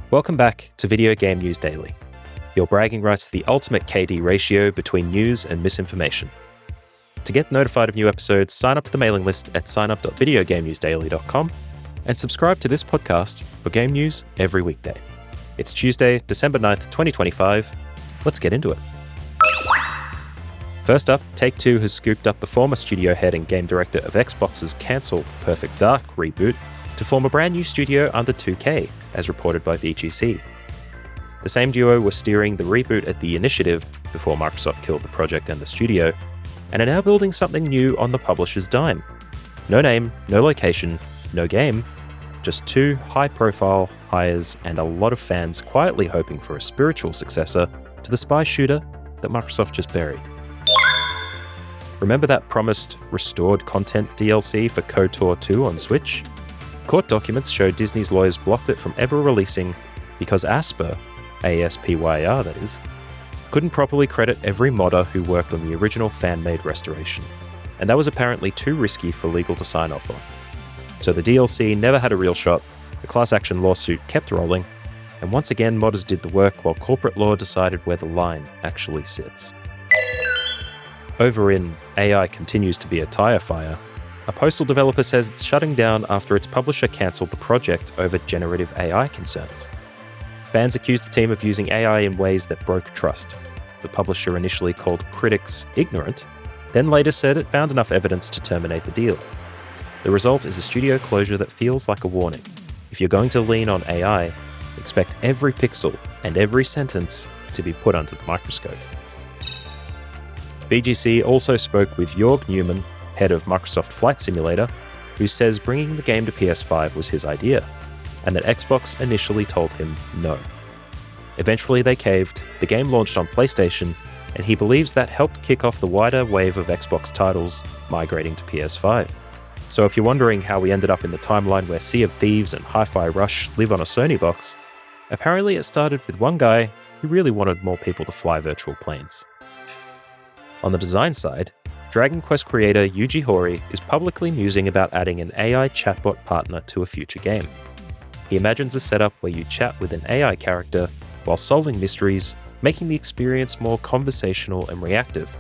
Welcome back to Video Game News Daily, your bragging rights to the ultimate KD ratio between news and misinformation. To get notified of new episodes, sign up to the mailing list at signup.videogamenewsdaily.com and subscribe to this podcast for game news every weekday. It's Tuesday, December 9th, 2025. Let's get into it. First up, Take-Two has scooped up the former studio head and game director of Xbox's cancelled Perfect Dark reboot to form a brand new studio under 2K, as reported by VGC. The same duo was steering the reboot at the initiative before Microsoft killed the project and the studio, and are now building something new on the publisher's dime. No name, no location, no game, just two high-profile hires and a lot of fans quietly hoping for a spiritual successor to the spy shooter that Microsoft just buried. Remember that promised restored content DLC for KOTOR 2 on Switch? Court documents show Disney's lawyers blocked it from ever releasing because Aspyr, A-S-P-Y-R that is, couldn't properly credit every modder who worked on the original fan-made restoration, and that was apparently too risky for legal to sign off on. So the DLC never had a real shot, the class action lawsuit kept rolling, and once again modders did the work while corporate law decided where the line actually sits. Over in AI continues to be a tire fire, a Postal developer says it's shutting down after its publisher cancelled the project over generative AI concerns. Fans accused the team of using AI in ways that broke trust. The publisher initially called critics ignorant, then later said it found enough evidence to terminate the deal. The result is a studio closure that feels like a warning. If you're going to lean on AI, expect every pixel and every sentence to be put under the microscope. VGC also spoke with Jörg Newman, head of Microsoft Flight Simulator, who says bringing the game to PS5 was his idea, and that Xbox initially told him no. Eventually they caved, the game launched on PlayStation, and he believes that helped kick off the wider wave of Xbox titles migrating to PS5. So if you're wondering how we ended up in the timeline where Sea of Thieves and Hi-Fi Rush live on a Sony box, apparently it started with one guy who really wanted more people to fly virtual planes. On the design side, Dragon Quest creator Yuji Horii is publicly musing about adding an AI chatbot partner to a future game. He imagines a setup where you chat with an AI character while solving mysteries, making the experience more conversational and reactive.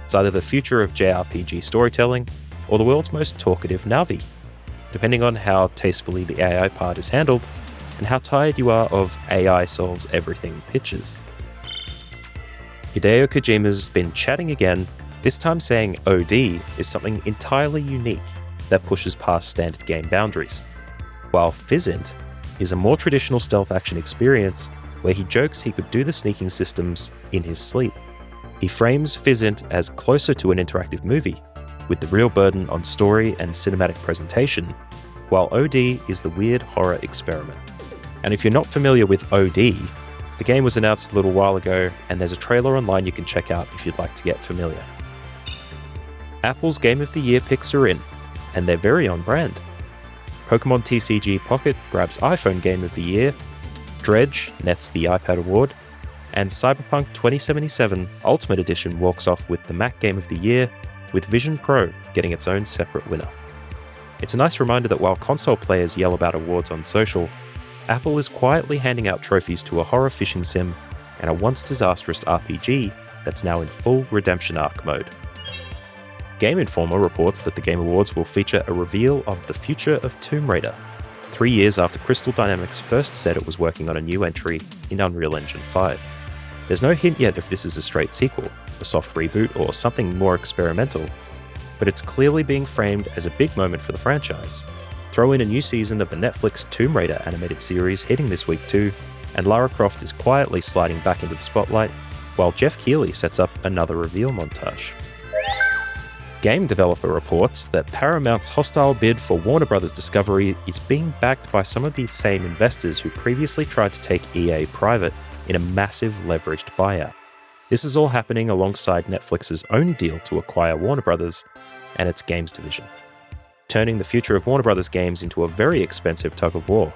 It's either the future of JRPG storytelling or the world's most talkative Navi, depending on how tastefully the AI part is handled and how tired you are of AI solves everything pitches. Hideo Kojima's been chatting again, this time saying OD is something entirely unique that pushes past standard game boundaries, while Physint is a more traditional stealth action experience where he jokes he could do the sneaking systems in his sleep. He frames Physint as closer to an interactive movie, with the real burden on story and cinematic presentation, while OD is the weird horror experiment. And if you're not familiar with OD, the game was announced a little while ago, and there's a trailer online you can check out if you'd like to get familiar. Apple's Game of the Year picks are in, and they're very on brand. Pokemon TCG Pocket grabs iPhone Game of the Year, Dredge nets the iPad Award, and Cyberpunk 2077 Ultimate Edition walks off with the Mac Game of the Year, with Vision Pro getting its own separate winner. It's a nice reminder that while console players yell about awards on social, Apple is quietly handing out trophies to a horror fishing sim and a once disastrous RPG that's now in full redemption arc mode. Game Informer reports that the Game Awards will feature a reveal of the future of Tomb Raider, 3 years after Crystal Dynamics first said it was working on a new entry in Unreal Engine 5. There's no hint yet if this is a straight sequel, a soft reboot, or something more experimental, but it's clearly being framed as a big moment for the franchise. Throw in a new season of the Netflix Tomb Raider animated series hitting this week too, and Lara Croft is quietly sliding back into the spotlight, while Jeff Keighley sets up another reveal montage. Game Developer reports that Paramount's hostile bid for Warner Bros. Discovery is being backed by some of the same investors who previously tried to take EA private in a massive leveraged buyout. This is all happening alongside Netflix's own deal to acquire Warner Bros. And its games division, turning the future of Warner Bros. Games into a very expensive tug of war.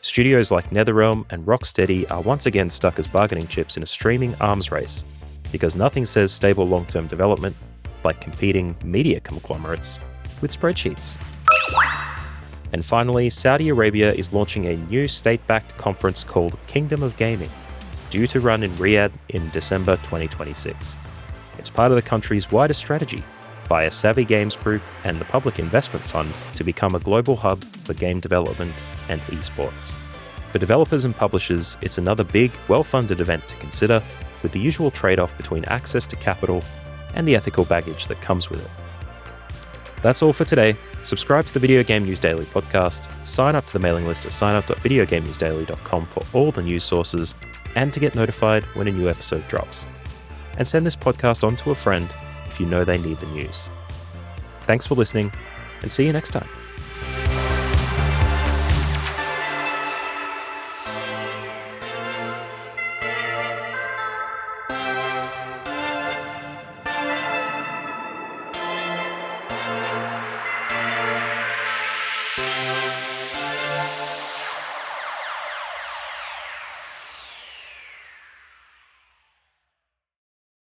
Studios like NetherRealm and Rocksteady are once again stuck as bargaining chips in a streaming arms race, because nothing says stable long-term development like competing media conglomerates with spreadsheets. And finally, Saudi Arabia is launching a new state-backed conference called Kingdom of Gaming, due to run in Riyadh in December 2026. It's part of the country's wider strategy by a Savvy Games Group and the Public Investment Fund to become a global hub for game development and esports. For developers and publishers, it's another big, well-funded event to consider, with the usual trade-off between access to capital and the ethical baggage that comes with it. That's all for today. Subscribe to the Video Game News Daily podcast, sign up to the mailing list at signup.videogamenewsdaily.com for all the news sources and to get notified when a new episode drops. And send this podcast on to a friend if you know they need the news. Thanks for listening, and see you next time.